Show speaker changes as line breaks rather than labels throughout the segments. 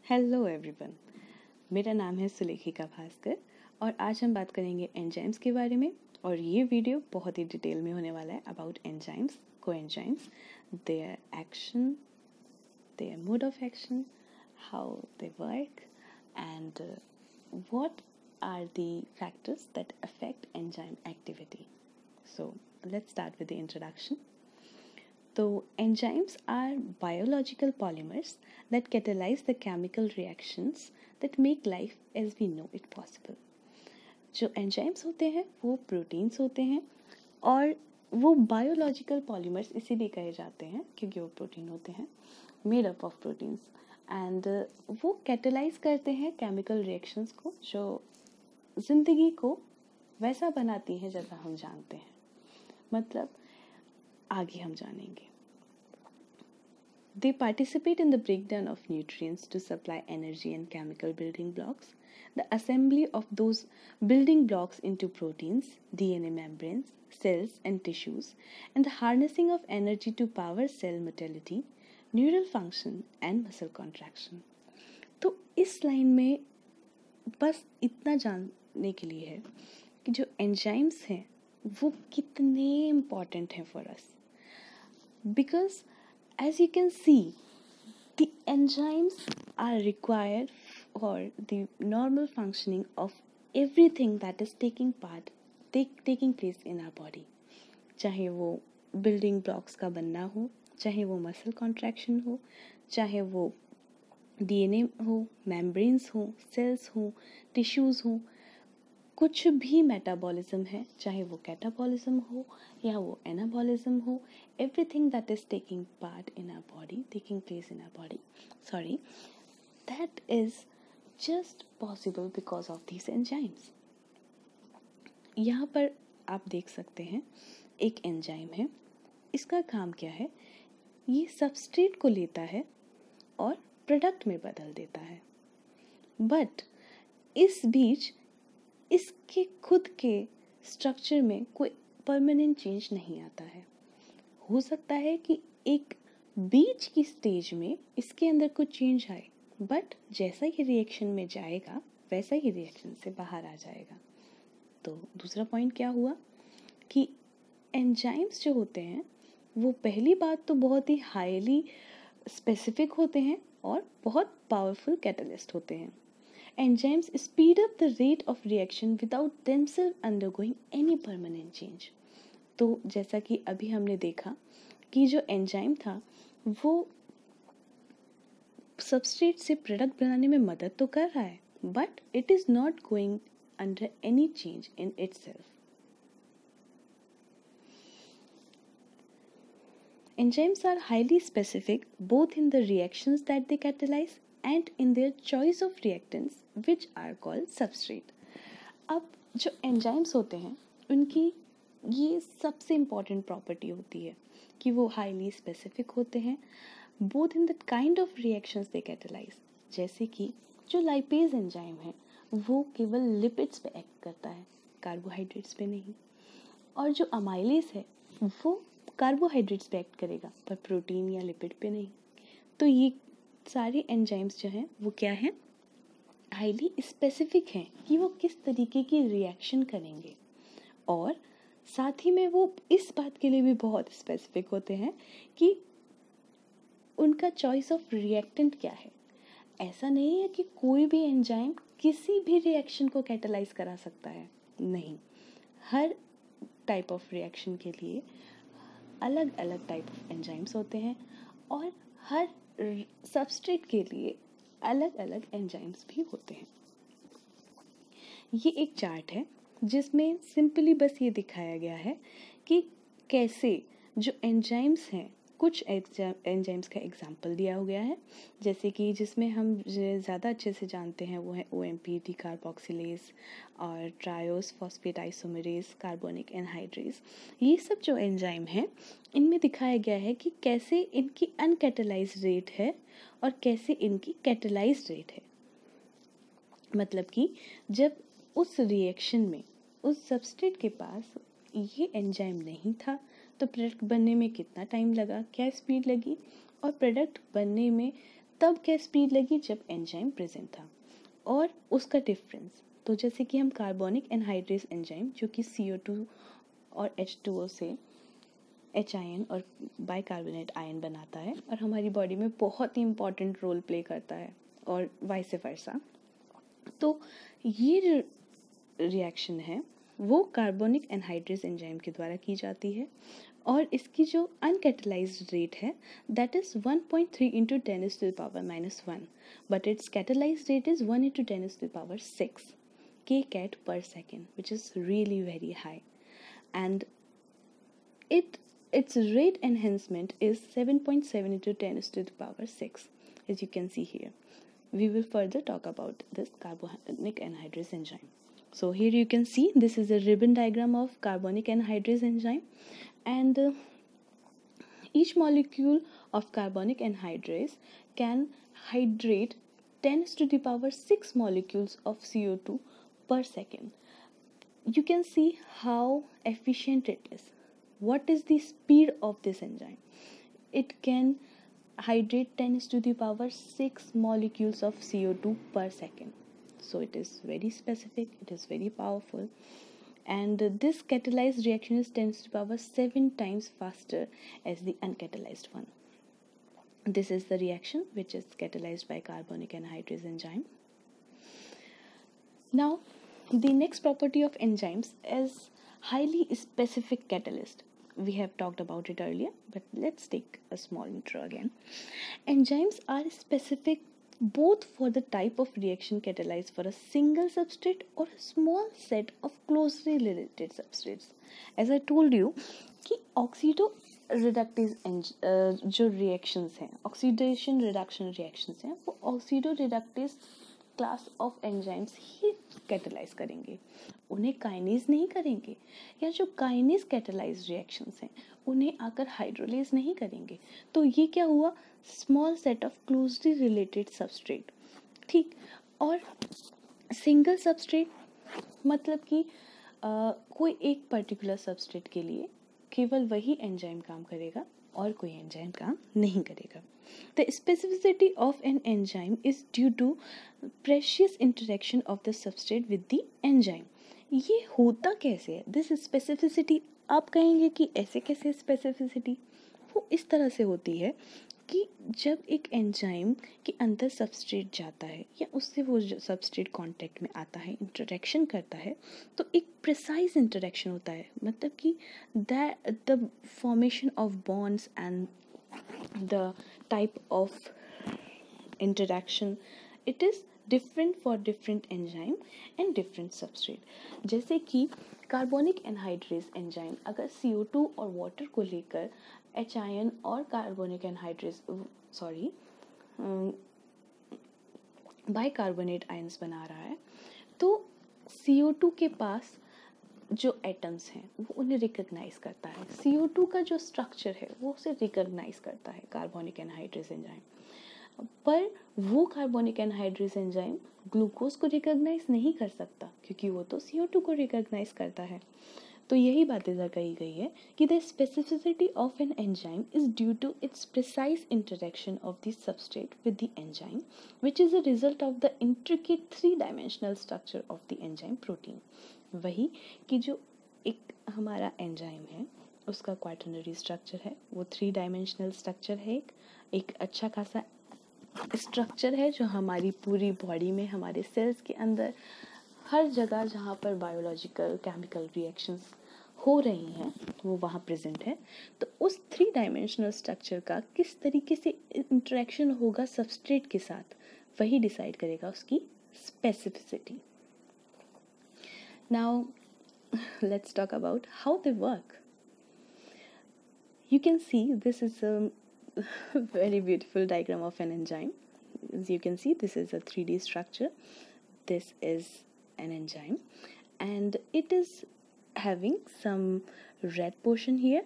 Hello everyone, मेरा नाम है सुलेखिका भास्कर और आज हम बात करेंगे एंजाइम्स के बारे में। और ये वीडियो बहुत ही डिटेल में होने वाला है about enzymes, coenzymes, their action, their mode of action, how they work and what are the factors that affect enzyme activity. So let's start with the introduction. So, enzymes are biological polymers that catalyze the chemical reactions that make life as we know it possible. जो enzymes होते हैं वो proteins होते हैं और वो biological polymers इसीलिए कहे जाते हैं क्योंकि वो प्रोटीन होते हैं, made up of proteins, and वो catalyze करते हैं chemical reactions को जो ज़िंदगी को वैसा बनाती हैं जैसा हम जानते हैं. मतलब आगे हम जानेंगे. They participate in the breakdown of nutrients to supply energy and chemical building blocks, the assembly of those building blocks into proteins, DNA membranes, cells and tissues, and the harnessing of energy to power cell motility, neural function and muscle contraction. तो इस line में बस इतना जानने के लिए है कि जो एंजाइम्स हैं वो कितने इम्पॉर्टेंट हैं for us. Because as you can see, the enzymes are required for the normal functioning of everything that is taking place in our body. चाहे वो building blocks का बनना हो, चाहे वो muscle contraction हो, चाहे वो DNA हो, membranes हो, cells हो, tissues हो, कुछ भी मेटाबॉलिज्म है, चाहे वो कैटाबॉलिज्म हो या वो एनाबॉलिज्म हो, everything that is taking part in our body, taking place in our body, that is just possible because of these enzymes. यहाँ पर आप देख सकते हैं एक एंजाइम है. इसका काम क्या है? ये सबस्ट्रेट को लेता है और प्रोडक्ट में बदल देता है. बट इस बीच इसके खुद के स्ट्रक्चर में कोई परमानेंट चेंज नहीं आता है. हो सकता है कि एक बीच की स्टेज में इसके अंदर कुछ चेंज आए, बट जैसा ये रिएक्शन में जाएगा वैसा ही रिएक्शन से बाहर आ जाएगा. तो दूसरा पॉइंट क्या हुआ कि एंजाइम्स जो होते हैं वो पहली बात तो बहुत ही हाईली स्पेसिफिक होते हैं और बहुत पावरफुल कैटलिस्ट होते हैं. Enzymes speed up the rate of reaction without themselves undergoing any permanent change. तो जैसा कि अभी हमने देखा कि जो एंजाइम था वो सबस्ट्रेट से प्रोडक्ट बनाने में मदद तो कर रहा है, but it is not going under any change in itself. Enzymes are highly specific both in the reactions that they catalyze and in their choice of reactants which are called substrate. अब जो enzymes होते हैं उनकी ये सबसे important property होती है कि वो हाईली स्पेसिफिक होते हैं both in the kind of reactions they catalyse. जैसे कि जो लाइपेज एंजाइम है वो केवल लिपिड्स पे एक्ट करता है, कार्बोहाइड्रेट्स पे नहीं. और जो अमाइलेज है वो कार्बोहाइड्रेट्स पे एक्ट करेगा पर प्रोटीन या लिपिड पे नहीं. तो ये सारे एंजाइम्स जो हैं वो क्या हैं? हाईली स्पेसिफिक हैं कि वो किस तरीके की रिएक्शन करेंगे. और साथ ही में वो इस बात के लिए भी बहुत स्पेसिफिक होते हैं कि उनका चॉइस ऑफ रिएक्टेंट क्या है. ऐसा नहीं है कि कोई भी एंजाइम किसी भी रिएक्शन को कैटलाइज करा सकता है, नहीं. हर टाइप ऑफ रिएक्शन के लिए अलग अलग टाइप ऑफ एंजाइम्स होते हैं और हर सबस्ट्रेट के लिए अलग अलग एंजाइम्स भी होते हैं. ये एक चार्ट है जिसमें सिंपली बस ये दिखाया गया है कि कैसे जो एंजाइम्स हैं, कुछ एंजाइम्स का एग्जांपल दिया हो गया है. जैसे कि जिसमें हम ज़्यादा अच्छे से जानते हैं वो है OMP, डिकार्बोक्सिलेज और triose phosphate isomerase, carbonic anhydrase. ये सब जो एंजाइम हैं इनमें दिखाया गया है कि कैसे इनकी अनकैटलाइज्ड रेट है और कैसे इनकी कैटलाइज्ड रेट है. मतलब कि जब उस रिएक्शन में उस सबस्ट्रेट के पास ये एंजाइम नहीं था तो प्रोडक्ट बनने में कितना टाइम लगा, क्या स्पीड लगी, और प्रोडक्ट बनने में तब क्या स्पीड लगी जब एंजाइम प्रेजेंट था। और उसका डिफरेंस, तो जैसे कि हम कार्बोनिक एनहाइड्रेस एंजाइम जो कि CO2 और H2O से HIN और बाइकार्बोनेट आयन बनाता है और हमारी बॉडी में बहुत ही इम्पॉर्टेंट रोल प्ले करता है, और वाइस वर्सा। तो ये रिएक्शन है वो कार्बोनिक एनहाइड्रेस एंजाइम के द्वारा की जाती है, और इसकी जो अनकैटलाइज्ड रेट है that is 1.3 into 10⁻⁻1, but it's catalysed rate is 1 into 10⁻6 kcat per second, which is really very high. And its rate enhancement is 7.7 into 10⁻6, as you can see here. We will further talk about this carbonic anhydrase enzyme. So here you can see this is a ribbon diagram of carbonic anhydrase enzyme, and each molecule of carbonic anhydrase can hydrate 10⁻6 molecules of CO2 per second. You can see how efficient it is. What is the speed of this enzyme? It can hydrate 10⁻6 molecules of CO2 per second. So it is very specific, it is very powerful, and this catalyzed reaction is 10⁻7 times faster as the uncatalyzed one. This is the reaction which is catalyzed by carbonic anhydrase enzyme. Now, the next property of enzymes is highly specific catalyst. We have talked about it earlier, but let's take a small intro again. Enzymes are specific both for the type of reaction catalyzed for a single substrate or a small set of closely related substrates. As I told you कि oxido reductase जो reactions हैं, oxidation reduction reactions हैं, वो oxido reductase class of enzymes he catalyse करेंगे, उन्हें kinase नहीं करेंगे, या जो काइनेज कैटलाइज रिएक्शंस हैं उन्हें आकर हाइड्रोलेज नहीं करेंगे। तो ये क्या हुआ, small set of closely related substrate, ठीक। और सिंगल सबस्ट्रेट मतलब कि कोई एक पर्टिकुलर सबस्ट्रेट के लिए केवल वही एंजाइम काम करेगा और कोई एंजाइम काम नहीं करेगा। The specificity of an enzyme is due to precious interaction of the substrate with the enzyme. ये होता कैसे है दिस स्पेसिफिसिटी? आप कहेंगे कि ऐसे कैसे स्पेसिफिसिटी? वो इस तरह से होती है कि जब एक एंजाइम के अंदर सबस्ट्रेट जाता है या उससे वो सबस्ट्रेट कांटेक्ट में आता है, इंटरेक्शन करता है, तो एक प्रिसाइज इंटरेक्शन होता है, मतलब कि the formation of bonds and the type of interaction, it is different for different enzyme and different substrate. जैसे कि कार्बोनिक एनहाइड्रेस एंजाइम अगर CO2 और वाटर को लेकर HIN और कार्बोनिक एनहाइड्रेस बाइकार्बोनेट आयंस बना रहा है, तो CO2 के पास जो एटम्स हैं वो उन्हें रिकॉग्नाइज करता है, CO2 का जो स्ट्रक्चर है वो उसे रिकॉग्नाइज करता है कार्बोनिक एनहाइड्रेस एंजाइम, पर वो कार्बोनिक एनहाइड्रेस एंजाइम ग्लूकोज को रिकॉग्नाइज नहीं कर सकता क्योंकि वो तो CO2 को रिकॉग्नाइज करता है। तो यही बात इधर कही गई है कि the specificity of an enzyme is due to its precise interaction of the substrate with the enzyme which is a result of the intricate 3-dimensional structure of the enzyme protein. वही कि जो एक हमारा एंजाइम है उसका quaternary structure है, वो 3-dimensional structure है, एक अच्छा खासा स्ट्रक्चर है जो हमारी पूरी बॉडी में, हमारे सेल्स के अंदर, हर जगह जहाँ पर बायोलॉजिकल केमिकल रिएक्शंस हो रही हैं वो वहाँ प्रेजेंट है। तो उस 3-dimensional स्ट्रक्चर का किस तरीके से इंटरेक्शन होगा सबस्ट्रेट के साथ, वही डिसाइड करेगा उसकी specificity. Now, let's talk about how they work. You can see this is a very beautiful diagram of an enzyme. As you can see, this is a 3D structure. This is an enzyme, and it is having some red portion here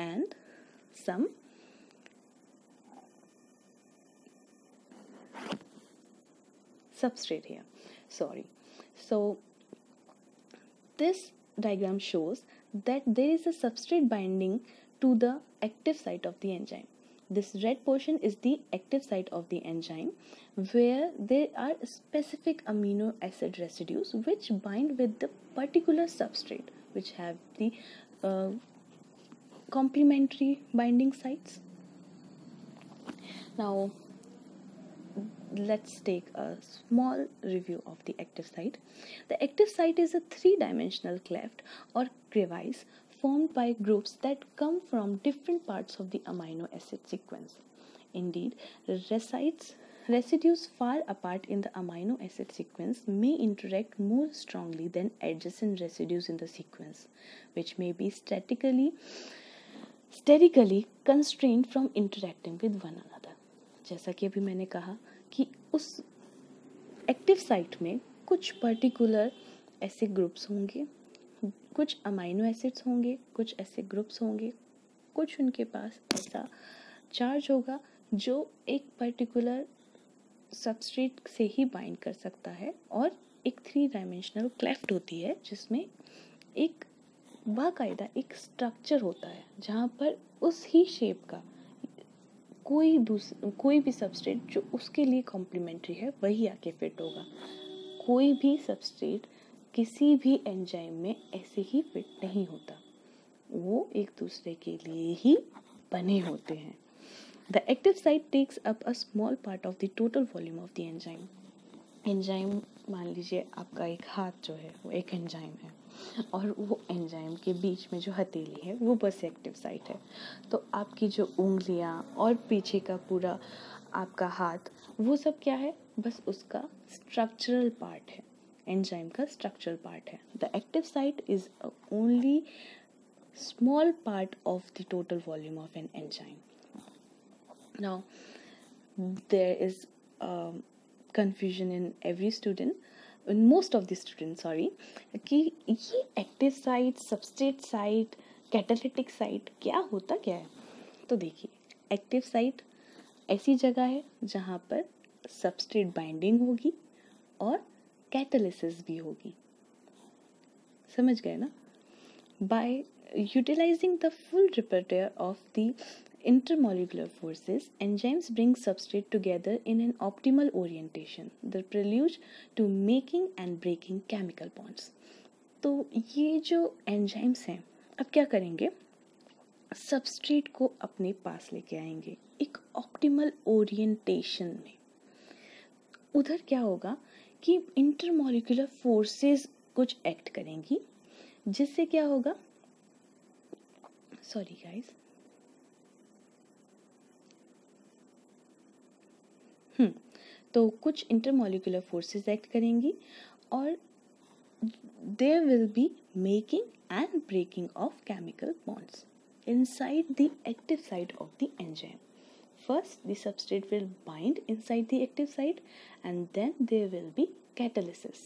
and some substrate here. Sorry. So this diagram shows that there is a substrate binding to the active site of the enzyme. This red portion is the active site of the enzyme, where there are specific amino acid residues which bind with the particular substrate, which have the complementary binding sites. Now, let's take a small review of the active site. The active site is a three-dimensional cleft or crevice formed by groups that come from different parts of the amino acid sequence. Indeed, residues far apart in the amino acid sequence may interact more strongly than adjacent residues in the sequence, which may be sterically constrained from interacting with one another. जैसा कि अभी मैंने कहा कि उस active site में कुछ particular ऐसे ग्रुप्स होंगे, कुछ अमाइनो एसिड्स होंगे, कुछ ऐसे ग्रुप्स होंगे, कुछ उनके पास ऐसा चार्ज होगा जो एक पर्टिकुलर सबस्ट्रेट से ही बाइंड कर सकता है, और एक थ्री डायमेंशनल क्लेफ्ट होती है जिसमें एक बाकायदा एक स्ट्रक्चर होता है जहाँ पर उस ही शेप का कोई भी सबस्ट्रेट जो उसके लिए कॉम्प्लीमेंट्री है वही आके फिट होगा. कोई भी सबस्ट्रेट किसी भी एंजाइम में ऐसे ही फिट नहीं होता, वो एक दूसरे के लिए ही बने होते हैं. The active site takes up a small part of the total volume of the enzyme. Enzyme मान लीजिए आपका एक हाथ जो है वो एक एंजाइम है, और वो एंजाइम के बीच में जो हथेली है वो बस एक्टिव साइट है. तो आपकी जो उंगलियां और पीछे का पूरा आपका हाथ वो सब क्या है, बस उसका स्ट्रक्चरल पार्ट है, एंजाइम का स्ट्रक्चरल पार्ट है. The active site is only small part of the total volume of an enzyme. Now there is confusion in every student, in most of the students, कि ये active site, substrate site, catalytic site क्या होता क्या है. तो देखिए, active site ऐसी जगह है जहाँ पर सबस्ट्रेट बाइंडिंग होगी और कैटालिसिस भी होगी. समझ गए ना. By utilising the full repertoire of the intermolecular forces, enzymes bring substrate together in an optimal orientation, the prelude to making and breaking chemical bonds. तो ये जो एंजाइम्स हैं अब क्या करेंगे, सबस्ट्रेट को अपने पास लेके आएंगे एक ऑप्टिमल ओरिएंटेशन में. उधर क्या होगा कि इंटरमॉलिक्यूलर फोर्सेस कुछ एक्ट करेंगी, जिससे क्या होगा, सॉरी गाइस, तो कुछ इंटरमॉलिक्यूलर फोर्सेस एक्ट करेंगी और there will be making and breaking of chemical bonds inside the active site of the enzyme. First, the substrate will bind inside the active site, and then there will be catalysis.